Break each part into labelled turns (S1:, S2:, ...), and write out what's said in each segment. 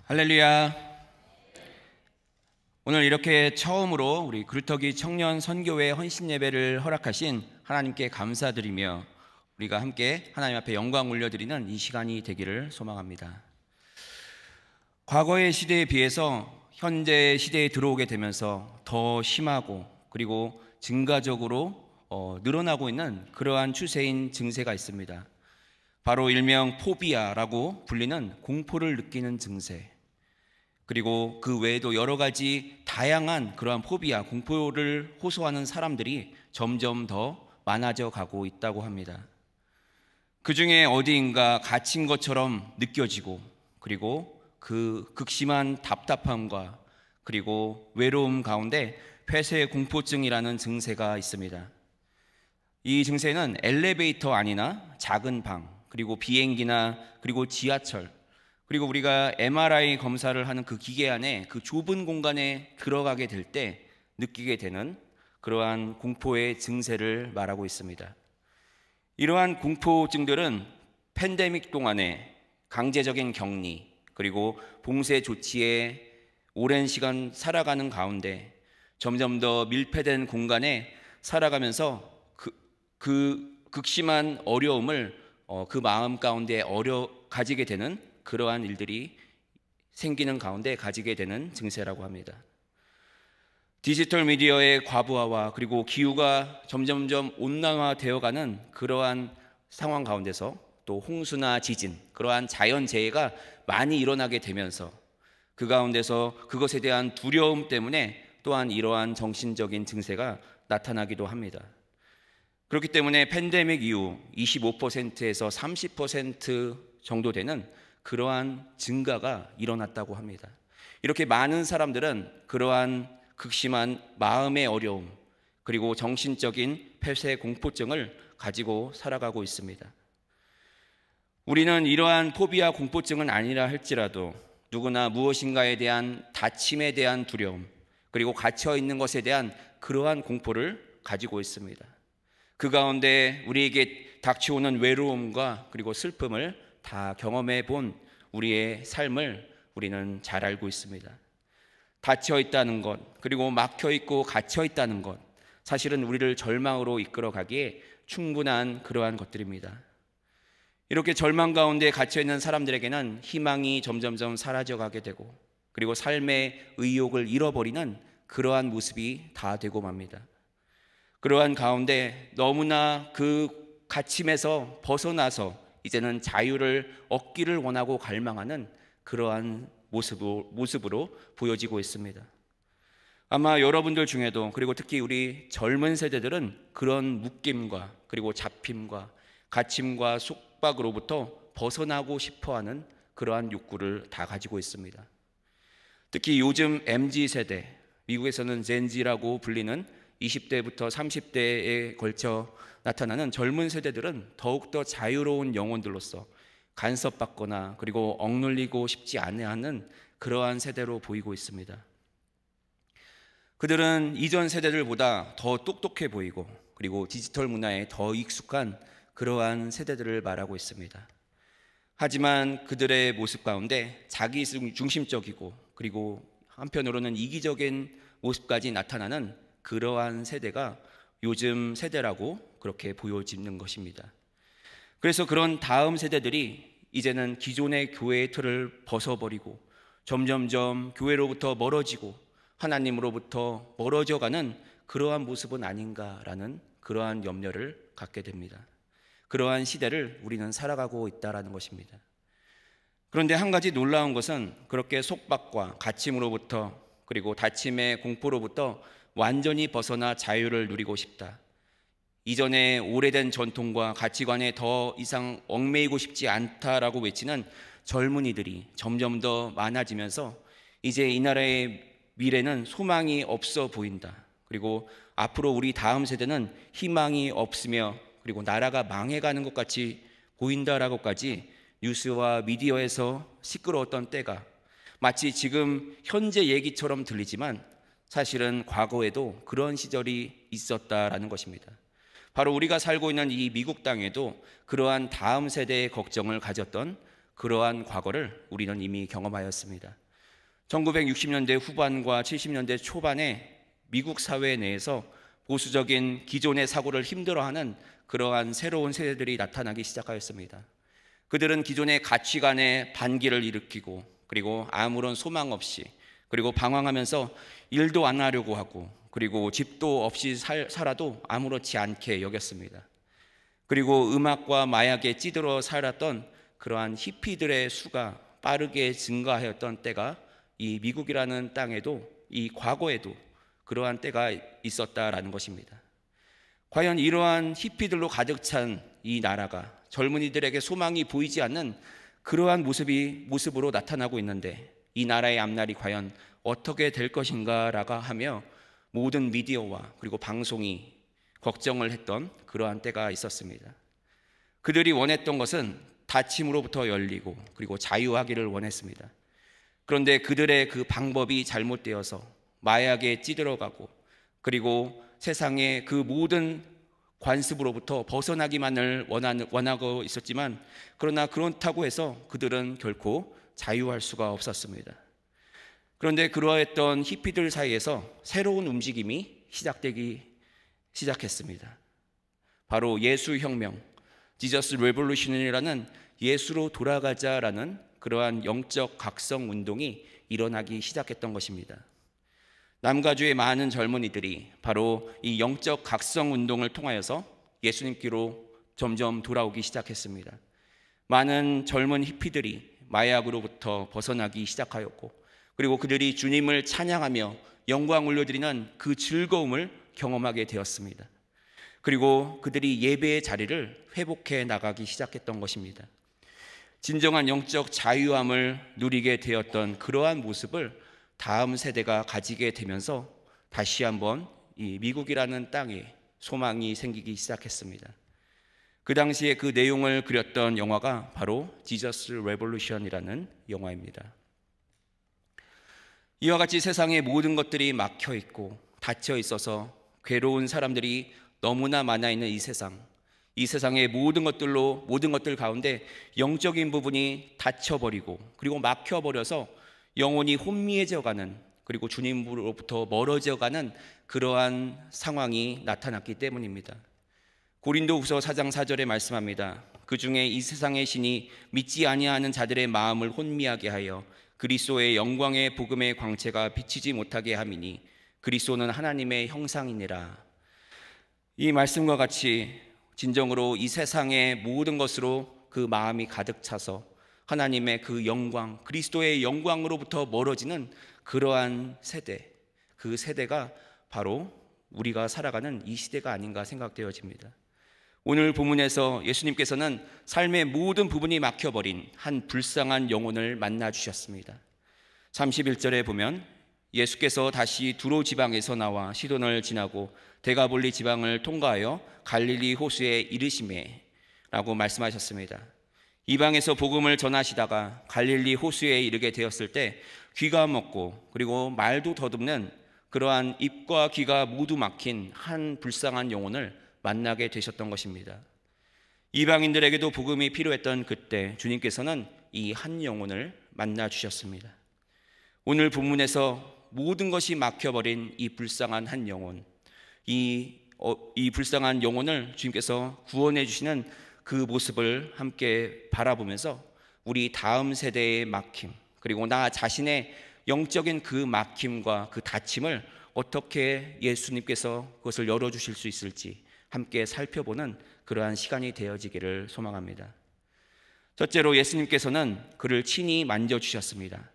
S1: 할렐루야. 오늘 이렇게 처음으로 우리 굴터기 청년 선교회 헌신 예배를 허락하신 하나님께 감사드리며 우리가 함께 하나님 앞에 영광 올려드리는 이 시간이 되기를 소망합니다. 과거의 시대에 비해서 현재 시대에 들어오게 되면서 더 심하고 그리고 증가적으로 늘어나고 있는 그러한 추세인 증세가 있습니다. 바로 일명 포비아라고 불리는 공포를 느끼는 증세, 그리고 그 외에도 여러 가지 다양한 그러한 포비아, 공포를 호소하는 사람들이 점점 더 많아져 가고 있다고 합니다. 그 중에 어디인가 갇힌 것처럼 느껴지고, 그리고 그 극심한 답답함과 그리고 외로움 가운데 폐쇄 공포증이라는 증세가 있습니다. 이 증세는 엘리베이터 안이나 작은 방, 그리고 비행기나 그리고 지하철, 그리고 우리가 MRI 검사를 하는 그 기계 안에 그 좁은 공간에 들어가게 될 때 느끼게 되는 그러한 공포의 증세를 말하고 있습니다. 이러한 공포증들은 팬데믹 동안에 강제적인 격리, 그리고 봉쇄 조치에 오랜 시간 살아가는 가운데 점점 더 밀폐된 공간에 살아가면서 그 극심한 어려움을 그 마음 가운데 가지게 되는 그러한 일들이 생기는 가운데 가지게 되는 증세라고 합니다. 디지털 미디어의 과부하와 그리고 기후가 점점점 온난화되어가는 그러한 상황 가운데서 또 홍수나 지진, 그러한 자연재해가 많이 일어나게 되면서 그 가운데서 그것에 대한 두려움 때문에 또한 이러한 정신적인 증세가 나타나기도 합니다. 그렇기 때문에 팬데믹 이후 25%에서 30% 정도 되는 그러한 증가가 일어났다고 합니다. 이렇게 많은 사람들은 그러한 극심한 마음의 어려움, 그리고 정신적인 폐쇄 공포증을 가지고 살아가고 있습니다. 우리는 이러한 포비아 공포증은 아니라 할지라도 누구나 무엇인가에 대한 다침에 대한 두려움, 그리고 갇혀 있는 것에 대한 그러한 공포를 가지고 있습니다. 그 가운데 우리에게 닥쳐오는 외로움과 그리고 슬픔을 다 경험해 본 우리의 삶을 우리는 잘 알고 있습니다. 닫혀 있다는 것, 그리고 막혀 있고 갇혀 있다는 것, 사실은 우리를 절망으로 이끌어 가기에 충분한 그러한 것들입니다. 이렇게 절망 가운데 갇혀 있는 사람들에게는 희망이 점점점 사라져 가게 되고, 그리고 삶의 의욕을 잃어버리는 그러한 모습이 다 되고 맙니다. 그러한 가운데 너무나 그 갇힘에서 벗어나서 이제는 자유를 얻기를 원하고 갈망하는 그러한 모습으로 보여지고 있습니다. 아마 여러분들 중에도, 그리고 특히 우리 젊은 세대들은 그런 묶임과 그리고 잡힘과 갇힘과 속박으로부터 벗어나고 싶어하는 그러한 욕구를 다 가지고 있습니다. 특히 요즘 MZ세대, 미국에서는 젠지라고 불리는 20대부터 30대에 걸쳐 나타나는 젊은 세대들은 더욱더 자유로운 영혼들로서 간섭받거나 그리고 억눌리고 싶지 않아하는 그러한 세대로 보이고 있습니다. 그들은 이전 세대들보다 더 똑똑해 보이고 그리고 디지털 문화에 더 익숙한 그러한 세대들을 말하고 있습니다. 하지만 그들의 모습 가운데 자기 중심적이고 그리고 한편으로는 이기적인 모습까지 나타나는 그러한 세대가 요즘 세대라고 그렇게 보여지는 것입니다. 그래서 그런 다음 세대들이 이제는 기존의 교회의 틀을 벗어버리고 점점점 교회로부터 멀어지고 하나님으로부터 멀어져가는 그러한 모습은 아닌가라는 그러한 염려를 갖게 됩니다. 그러한 시대를 우리는 살아가고 있다는 것입니다. 그런데 한 가지 놀라운 것은 그렇게 속박과 갇힘으로부터 그리고 다침의 공포로부터 완전히 벗어나 자유를 누리고 싶다, 이전의 오래된 전통과 가치관에 더 이상 얽매이고 싶지 않다라고 외치는 젊은이들이 점점 더 많아지면서 이제 이 나라의 미래는 소망이 없어 보인다, 그리고 앞으로 우리 다음 세대는 희망이 없으며 그리고 나라가 망해가는 것 같이 보인다라고까지 뉴스와 미디어에서 시끄러웠던 때가 마치 지금 현재 얘기처럼 들리지만 사실은 과거에도 그런 시절이 있었다라는 것입니다. 바로 우리가 살고 있는 이 미국 땅에도 그러한 다음 세대의 걱정을 가졌던 그러한 과거를 우리는 이미 경험하였습니다. 1960년대 후반과 70년대 초반에 미국 사회 내에서 보수적인 기존의 사고를 힘들어하는 그러한 새로운 세대들이 나타나기 시작하였습니다. 그들은 기존의 가치관에 반기를 일으키고 그리고 아무런 소망 없이 그리고 방황하면서 일도 안 하려고 하고 그리고 집도 없이 살아도 아무렇지 않게 여겼습니다. 그리고 음악과 마약에 찌들어 살았던 그러한 히피들의 수가 빠르게 증가하였던 때가 이 미국이라는 땅에도 이 과거에도 그러한 때가 있었다라는 것입니다. 과연 이러한 히피들로 가득 찬 이 나라가 젊은이들에게 소망이 보이지 않는 그러한 모습으로 나타나고 있는데 이 나라의 앞날이 과연 어떻게 될 것인가라고 하며 모든 미디어와 그리고 방송이 걱정을 했던 그러한 때가 있었습니다. 그들이 원했던 것은 다침으로부터 열리고 그리고 자유하기를 원했습니다. 그런데 그들의 그 방법이 잘못되어서 마약에 찌들어가고 그리고 세상의 그 모든 관습으로부터 벗어나기만을 원하고 있었지만 그러나 그렇다고 해서 그들은 결코 자유할 수가 없었습니다. 그런데 그러했던 히피들 사이에서 새로운 움직임이 시작되기 시작했습니다. 바로 예수혁명, 지저스 레볼루션이라는 예수로 돌아가자라는 그러한 영적 각성 운동이 일어나기 시작했던 것입니다. 남가주의 많은 젊은이들이 바로 이 영적 각성 운동을 통하여서 예수님께로 점점 돌아오기 시작했습니다. 많은 젊은 히피들이 마약으로부터 벗어나기 시작하였고 그리고 그들이 주님을 찬양하며 영광 올려드리는 그 즐거움을 경험하게 되었습니다. 그리고 그들이 예배의 자리를 회복해 나가기 시작했던 것입니다. 진정한 영적 자유함을 누리게 되었던 그러한 모습을 다음 세대가 가지게 되면서 다시 한번 이 미국이라는 땅에 소망이 생기기 시작했습니다. 그 당시에 그 내용을 그렸던 영화가 바로 지저스 레볼루션이라는 영화입니다. 이와 같이 세상의 모든 것들이 막혀 있고 닫혀 있어서 괴로운 사람들이 너무나 많아 있는 이 세상의 모든 것들 가운데 영적인 부분이 닫혀버리고 그리고 막혀버려서 영혼이 혼미해져가는 그리고 주님으로부터 멀어져가는 그러한 상황이 나타났기 때문입니다. 고린도후서 4장 4절에 말씀합니다. 그 중에 이 세상의 신이 믿지 아니하는 자들의 마음을 혼미하게 하여 그리스도의 영광의 복음의 광채가 비치지 못하게 함이니 그리스도는 하나님의 형상이니라. 이 말씀과 같이 진정으로 이 세상의 모든 것으로 그 마음이 가득 차서 하나님의 그 영광, 그리스도의 영광으로부터 멀어지는 그러한 세대, 그 세대가 바로 우리가 살아가는 이 시대가 아닌가 생각되어집니다. 오늘 본문에서 예수님께서는 삶의 모든 부분이 막혀버린 한 불쌍한 영혼을 만나 주셨습니다. 31절에 보면 예수께서 다시 두로 지방에서 나와 시돈을 지나고 데가볼리 지방을 통과하여 갈릴리 호수에 이르시매 라고 말씀하셨습니다. 이방에서 복음을 전하시다가 갈릴리 호수에 이르게 되었을 때 귀가 먹고 그리고 말도 더듬는 그러한 입과 귀가 모두 막힌 한 불쌍한 영혼을 만나게 되셨던 것입니다. 이방인들에게도 복음이 필요했던 그때 주님께서는 이 한 영혼을 만나 주셨습니다. 오늘 본문에서 모든 것이 막혀버린 이 불쌍한 한 영혼, 이 불쌍한 영혼을 주님께서 구원해 주시는 그 모습을 함께 바라보면서 우리 다음 세대의 막힘 그리고 나 자신의 영적인 그 막힘과 그 닫힘을 어떻게 예수님께서 그것을 열어주실 수 있을지 함께 살펴보는 그러한 시간이 되어지기를 소망합니다. 첫째로 예수님께서는 그를 친히 만져주셨습니다.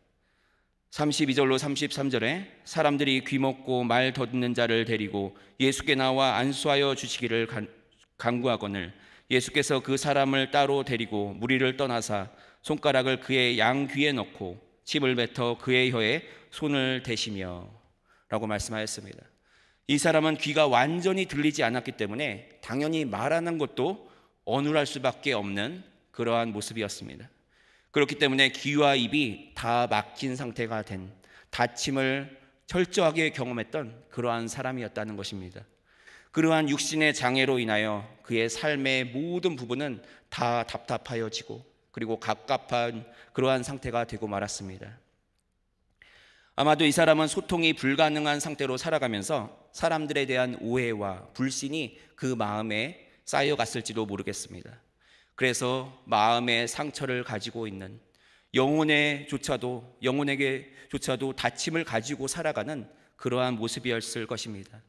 S1: 32절로 33절에 사람들이 귀먹고 말 더듬는 자를 데리고 예수께 나와 안수하여 주시기를 간구하거늘 예수께서 그 사람을 따로 데리고 무리를 떠나사 손가락을 그의 양귀에 넣고 침을 뱉어 그의 혀에 손을 대시며 라고 말씀하였습니다. 이 사람은 귀가 완전히 들리지 않았기 때문에 당연히 말하는 것도 어눌할 수밖에 없는 그러한 모습이었습니다. 그렇기 때문에 귀와 입이 다 막힌 상태가 된 닫힘을 철저하게 경험했던 그러한 사람이었다는 것입니다. 그러한 육신의 장애로 인하여 그의 삶의 모든 부분은 다 답답하여지고 그리고 갑갑한 그러한 상태가 되고 말았습니다. 아마도 이 사람은 소통이 불가능한 상태로 살아가면서 사람들에 대한 오해와 불신이 그 마음에 쌓여갔을지도 모르겠습니다. 그래서 마음의 상처를 가지고 있는, 영혼에게조차도 다침을 가지고 살아가는 그러한 모습이었을 것입니다.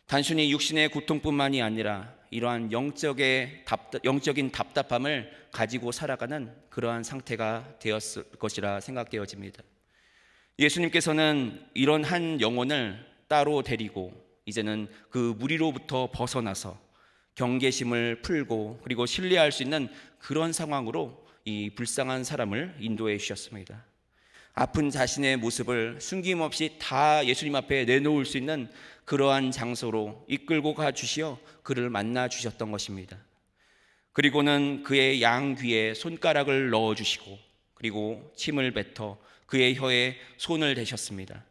S1: 단순히 육신의 고통뿐만이 아니라 이러한 영적인 답답함을 가지고 살아가는 그러한 상태가 되었을 것이라 생각되어집니다. 예수님께서는 이런 한 영혼을 따로 데리고 이제는 그 무리로부터 벗어나서 경계심을 풀고 그리고 신뢰할 수 있는 그런 상황으로 이 불쌍한 사람을 인도해 주셨습니다. 아픈 자신의 모습을 숨김없이 다 예수님 앞에 내놓을 수 있는 그러한 장소로 이끌고 가 주시어 그를 만나 주셨던 것입니다. 그리고는 그의 양귀에 손가락을 넣어 주시고 그리고 침을 뱉어 그의 혀에 손을 대셨습니다.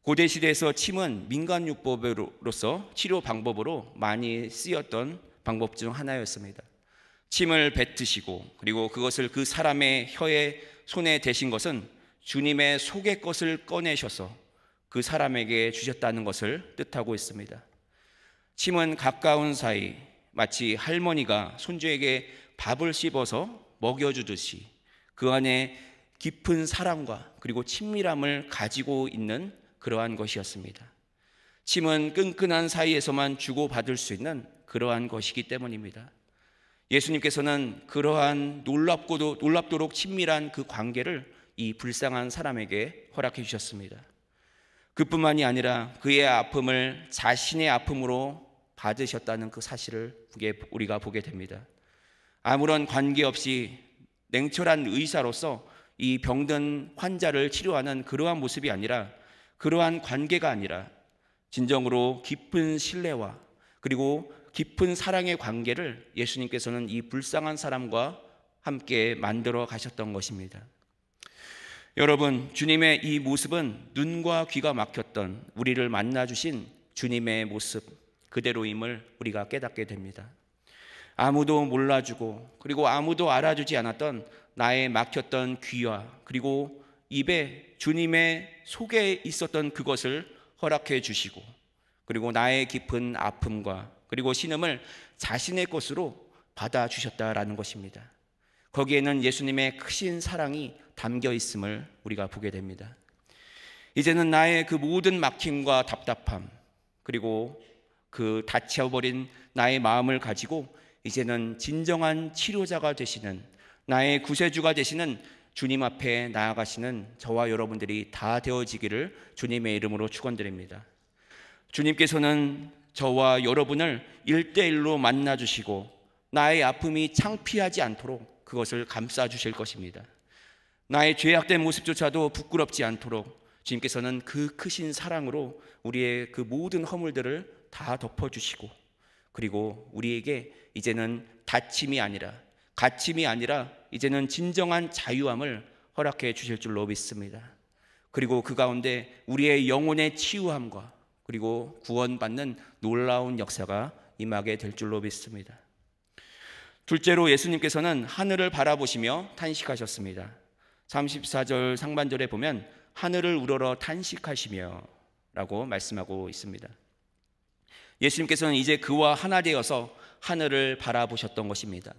S1: 고대 시대에서 침은 민간요법으로서 치료 방법으로 많이 쓰였던 방법 중 하나였습니다. 침을 뱉으시고 그리고 그것을 그 사람의 혀에 손에 대신 것은 주님의 속의 것을 꺼내셔서 그 사람에게 주셨다는 것을 뜻하고 있습니다. 침은 가까운 사이 마치 할머니가 손주에게 밥을 씹어서 먹여주듯이 그 안에 깊은 사랑과 그리고 친밀함을 가지고 있는 그러한 것이었습니다. 침은 끈끈한 사이에서만 주고받을 수 있는 그러한 것이기 때문입니다. 예수님께서는 그러한 놀랍도록 친밀한 그 관계를 이 불쌍한 사람에게 허락해 주셨습니다. 그뿐만이 아니라 그의 아픔을 자신의 아픔으로 받으셨다는 그 사실을 우리가 보게 됩니다. 아무런 관계없이 냉철한 의사로서 이 병든 환자를 치료하는 그러한 모습이 아니라, 그러한 관계가 아니라 진정으로 깊은 신뢰와 그리고 깊은 사랑의 관계를 예수님께서는 이 불쌍한 사람과 함께 만들어 가셨던 것입니다. 여러분, 주님의 이 모습은 눈과 귀가 막혔던 우리를 만나주신 주님의 모습 그대로임을 우리가 깨닫게 됩니다. 아무도 몰라주고 그리고 아무도 알아주지 않았던 나의 막혔던 귀와 그리고 입에 주님의 속에 있었던 그것을 허락해 주시고 그리고 나의 깊은 아픔과 그리고 신음을 자신의 것으로 받아주셨다라는 것입니다. 거기에는 예수님의 크신 사랑이 담겨 있음을 우리가 보게 됩니다. 이제는 나의 그 모든 막힘과 답답함 그리고 그 다쳐버린 나의 마음을 가지고 이제는 진정한 치료자가 되시는, 나의 구세주가 되시는 주님 앞에 나아가시는 저와 여러분들이 다 되어지기를 주님의 이름으로 축원드립니다. 주님께서는 저와 여러분을 1대1로 만나주시고 나의 아픔이 창피하지 않도록 그것을 감싸주실 것입니다. 나의 죄악된 모습조차도 부끄럽지 않도록 주님께서는 그 크신 사랑으로 우리의 그 모든 허물들을 다 덮어주시고 그리고 우리에게 이제는 다침이 아니라 갇힘이 아니라 이제는 진정한 자유함을 허락해 주실 줄로 믿습니다. 그리고 그 가운데 우리의 영혼의 치유함과 그리고 구원받는 놀라운 역사가 임하게 될 줄로 믿습니다. 둘째로 예수님께서는 하늘을 바라보시며 탄식하셨습니다. 34절 상반절에 보면 하늘을 우러러 탄식하시며 라고 말씀하고 있습니다. 예수님께서는 이제 그와 하나 되어서 하늘을 바라보셨던 것입니다.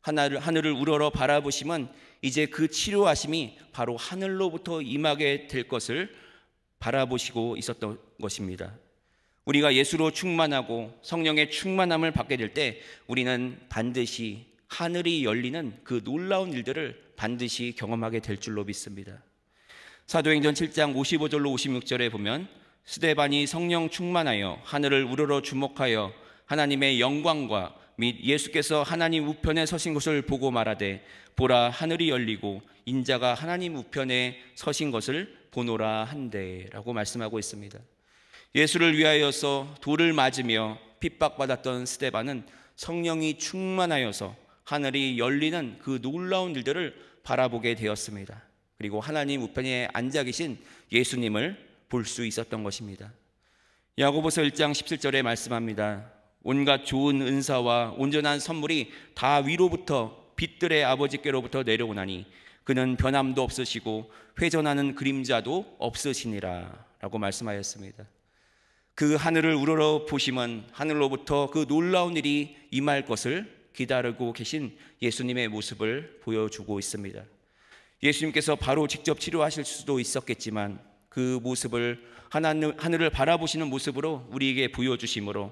S1: 하늘을 우러러 바라보심은 이제 그 치료하심이 바로 하늘로부터 임하게 될 것을 바라보시고 있었던 것입니다. 우리가 예수로 충만하고 성령의 충만함을 받게 될 때 우리는 반드시 하늘이 열리는 그 놀라운 일들을 반드시 경험하게 될 줄로 믿습니다. 사도행전 7장 55절로 56절에 보면 스데반이 성령 충만하여 하늘을 우러러 주목하여 하나님의 영광과 및 예수께서 하나님 우편에 서신 것을 보고 말하되 보라 하늘이 열리고 인자가 하나님 우편에 서신 것을 보노라 한데 라고 말씀하고 있습니다. 예수를 위하여서 돌을 맞으며 핍박받았던 스데반은 성령이 충만하여서 하늘이 열리는 그 놀라운 일들을 바라보게 되었습니다. 그리고 하나님 우편에 앉아 계신 예수님을 볼 수 있었던 것입니다. 야고보서 1장 17절에 말씀합니다. 온갖 좋은 은사와 온전한 선물이 다 위로부터 빛들의 아버지께로부터 내려오나니 그는 변함도 없으시고 회전하는 그림자도 없으시니라 라고 말씀하였습니다. 그 하늘을 우러러 보시면 하늘로부터 그 놀라운 일이 임할 것을 기다리고 계신 예수님의 모습을 보여주고 있습니다. 예수님께서 바로 직접 치료하실 수도 있었겠지만 그 모습을 하늘을 바라보시는 모습으로 우리에게 보여주심으로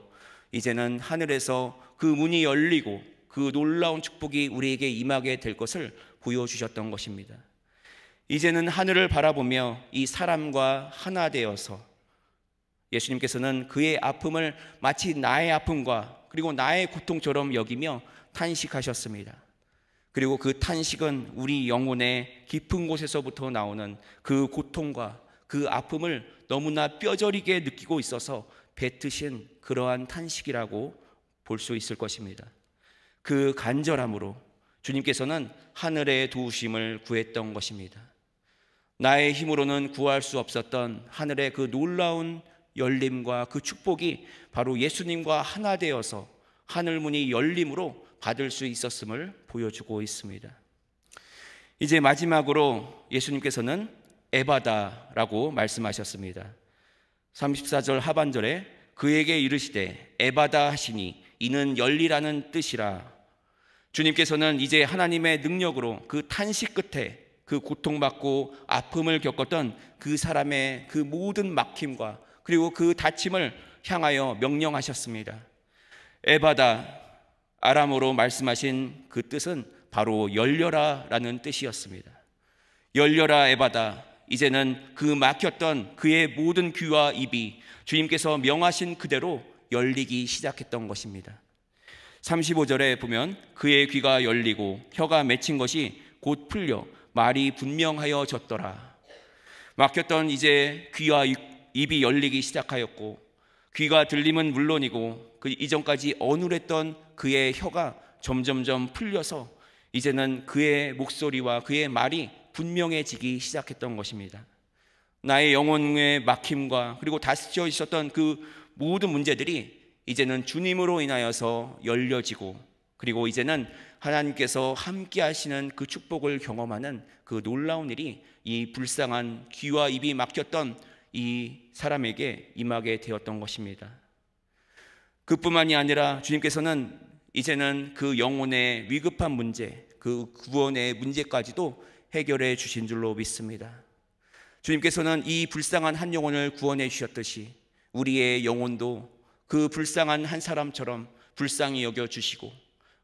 S1: 이제는 하늘에서 그 문이 열리고 그 놀라운 축복이 우리에게 임하게 될 것을 보여주셨던 것입니다. 이제는 하늘을 바라보며 이 사람과 하나 되어서 예수님께서는 그의 아픔을 마치 나의 아픔과 그리고 나의 고통처럼 여기며 탄식하셨습니다. 그리고 그 탄식은 우리 영혼의 깊은 곳에서부터 나오는 그 고통과 그 아픔을 너무나 뼈저리게 느끼고 있어서 뱉으신 그러한 탄식이라고 볼 수 있을 것입니다. 그 간절함으로 주님께서는 하늘의 도우심을 구했던 것입니다. 나의 힘으로는 구할 수 없었던 하늘의 그 놀라운 열림과 그 축복이 바로 예수님과 하나 되어서 하늘문이 열림으로 받을 수 있었음을 보여주고 있습니다. 이제 마지막으로 예수님께서는 에바다라고 말씀하셨습니다. 34절 하반절에 그에게 이르시되 에바다 하시니 이는 열리라는 뜻이라. 주님께서는 이제 하나님의 능력으로 그 탄식 끝에 그 고통받고 아픔을 겪었던 그 사람의 그 모든 막힘과 그리고 그 다침을 향하여 명령하셨습니다. 에바다, 아람어로 말씀하신 그 뜻은 바로 열려라 라는 뜻이었습니다. 열려라 에바다, 이제는 그 막혔던 그의 모든 귀와 입이 주님께서 명하신 그대로 열리기 시작했던 것입니다. 35절에 보면 그의 귀가 열리고 혀가 맺힌 것이 곧 풀려 말이 분명하여졌더라. 막혔던 이제 귀와 입이 열리기 시작하였고 귀가 들림은 물론이고 그 이전까지 어눌했던 그의 혀가 점점점 풀려서 이제는 그의 목소리와 그의 말이 분명해지기 시작했던 것입니다. 나의 영혼의 막힘과 그리고 닫혀 있었던 그 모든 문제들이 이제는 주님으로 인하여서 열려지고 그리고 이제는 하나님께서 함께 하시는 그 축복을 경험하는 그 놀라운 일이 이 불쌍한 귀와 입이 막혔던 이 사람에게 임하게 되었던 것입니다. 그뿐만이 아니라 주님께서는 이제는 그 영혼의 위급한 문제, 그 구원의 문제까지도 해결해 주신 줄로 믿습니다. 주님께서는 이 불쌍한 한 영혼을 구원해 주셨듯이 우리의 영혼도 그 불쌍한 한 사람처럼 불쌍히 여겨주시고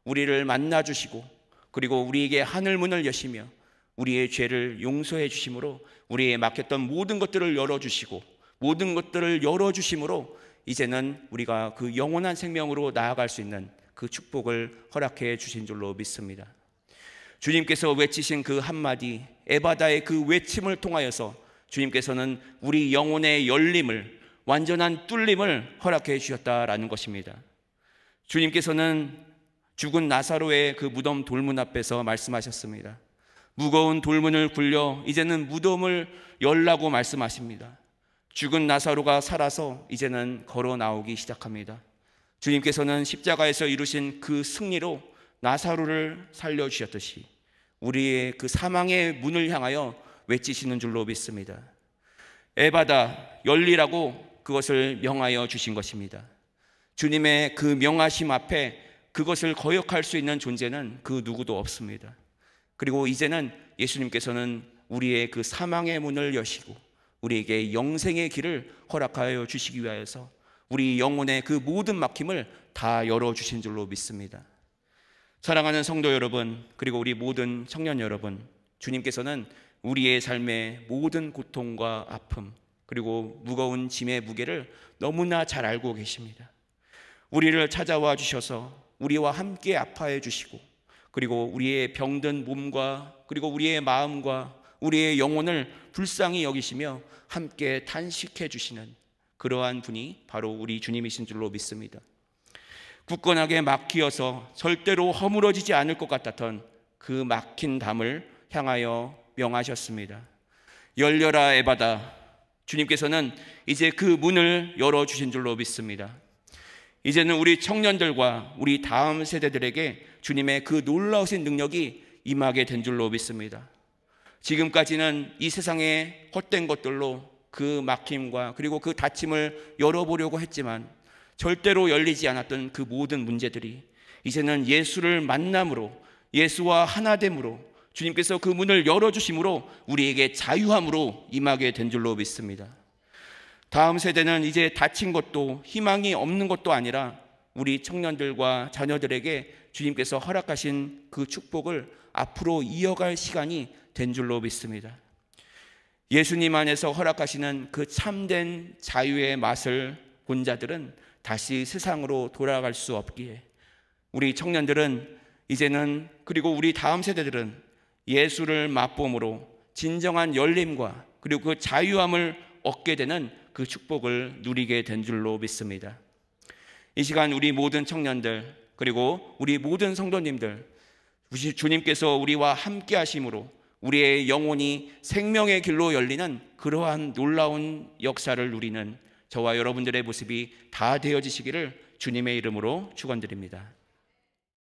S1: 우리를 만나주시고 그리고 우리에게 하늘문을 여시며 우리의 죄를 용서해 주심으로 우리의 막혔던 모든 것들을 열어주시고 모든 것들을 열어주심으로 이제는 우리가 그 영원한 생명으로 나아갈 수 있는 그 축복을 허락해 주신 줄로 믿습니다. 주님께서 외치신 그 한마디 에바다의 그 외침을 통하여서 주님께서는 우리 영혼의 열림을 완전한 뚫림을 허락해 주셨다라는 것입니다. 주님께서는 죽은 나사로의 그 무덤 돌문 앞에서 말씀하셨습니다. 무거운 돌문을 굴려 이제는 무덤을 열라고 말씀하십니다. 죽은 나사로가 살아서 이제는 걸어 나오기 시작합니다. 주님께서는 십자가에서 이루신 그 승리로 나사로를 살려주셨듯이 우리의 그 사망의 문을 향하여 외치시는 줄로 믿습니다. 에바다, 열리라고 그것을 명하여 주신 것입니다. 주님의 그 명하심 앞에 그것을 거역할 수 있는 존재는 그 누구도 없습니다. 그리고 이제는 예수님께서는 우리의 그 사망의 문을 여시고 우리에게 영생의 길을 허락하여 주시기 위하여서 우리 영혼의 그 모든 막힘을 다 열어주신 줄로 믿습니다. 사랑하는 성도 여러분, 그리고 우리 모든 청년 여러분, 주님께서는 우리의 삶의 모든 고통과 아픔 그리고 무거운 짐의 무게를 너무나 잘 알고 계십니다. 우리를 찾아와 주셔서 우리와 함께 아파해 주시고 그리고 우리의 병든 몸과 그리고 우리의 마음과 우리의 영혼을 불쌍히 여기시며 함께 탄식해 주시는 그러한 분이 바로 우리 주님이신 줄로 믿습니다. 굳건하게 막히어서 절대로 허물어지지 않을 것 같았던 그 막힌 담을 향하여 명하셨습니다. 열려라 에바다. 주님께서는 이제 그 문을 열어주신 줄로 믿습니다. 이제는 우리 청년들과 우리 다음 세대들에게 주님의 그 놀라우신 능력이 임하게 된 줄로 믿습니다. 지금까지는 이 세상의 헛된 것들로 그 막힘과 그리고 그 닫힘을 열어보려고 했지만 절대로 열리지 않았던 그 모든 문제들이 이제는 예수를 만남으로, 예수와 하나됨으로, 주님께서 그 문을 열어주심으로 우리에게 자유함으로 임하게 된 줄로 믿습니다. 다음 세대는 이제 닫힌 것도 희망이 없는 것도 아니라 우리 청년들과 자녀들에게 주님께서 허락하신 그 축복을 앞으로 이어갈 시간이 된 줄로 믿습니다. 예수님 안에서 허락하시는 그 참된 자유의 맛을 본 자들은 다시 세상으로 돌아갈 수 없기에 우리 청년들은 이제는, 그리고 우리 다음 세대들은 예수를 맛봄으로 진정한 열림과 그리고 그 자유함을 얻게 되는 그 축복을 누리게 된 줄로 믿습니다. 이 시간 우리 모든 청년들 그리고 우리 모든 성도님들, 주님께서 우리와 함께 하심으로 우리의 영혼이 생명의 길로 열리는 그러한 놀라운 역사를 누리는 저와 여러분들의 모습이 다 되어지시기를 주님의 이름으로 축원드립니다.